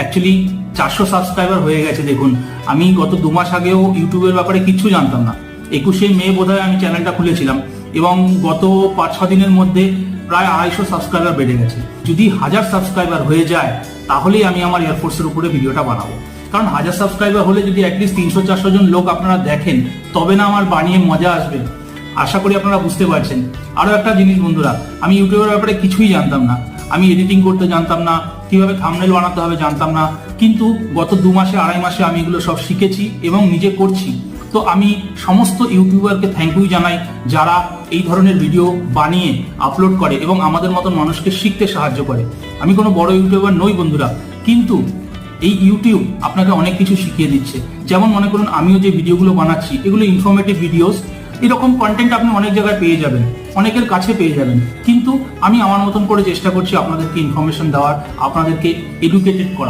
Actually 400 subscriber হয়ে গেছে। দেখুন, আমি গত 2 মাস আগেও ইউটিউবের ব্যাপারে কিচ্ছু জানতাম না। 21শে মে বোধহয় আমি চ্যানেলটা খুলেছিলাম এবং গত 5-6 দিনের মধ্যে প্রায় 250 সাবস্ক্রাইবার বেড়ে গেছে। যদি 1000 সাবস্ক্রাইবার হয়ে যায় তাহলেই আমি আমার এয়ারফোর্সের উপরে ভিডিওটা বানাবো। কারণ 1000 সাবস্ক্রাইবার হলে যদি অ্যাটলিস্ট 300-400 জন লোক আপনারা দেখেন, তবে না আমার বানিয়ে মজা আসবে। আশা করি আপনারা বুঝতে পারছেন। আরো একটা জিনিস বন্ধুরা, আমি ইউটিউবের ব্যাপারে কিছুই জানতাম না। আমি এডিটিং করতে জানতাম না, কিভাবে থাম্বনেল বানাতে হবে জানতাম না, কিন্তু গত 2 মাসে 2.5 মাসে আমি এগুলো সব শিখেছি এবং নিজে করছি। তো আমি সমস্ত ইউটিউবারকে থ্যাংক ইউ জানাই যারা এই ধরনের ভিডিও বানিয়ে আপলোড করে এবং আমাদের মতন মানুষকে শিখতে সাহায্য করে। আমি কোনো বড় ইউটিউবার নই বন্ধুরা, কিন্তু এই ইউটিউব আপনাকে অনেক কিছু শিখিয়ে দিচ্ছে। যেমন মনে করুন, আমিও যে ভিডিওগুলো বানাচ্ছি এগুলো ইনফরমেটিভ ভিডিওস। এরকম কন্টেন্ট আপনি অনেক জায়গায় পেয়ে যাবেন, অনেকের কাছে পেয়ে যাবেন, কিন্তু আমি আমার মতন করে চেষ্টা করছি আপনাদেরকে ইনফরমেশন দেওয়ার, আপনাদেরকে এডুকেটেড করা।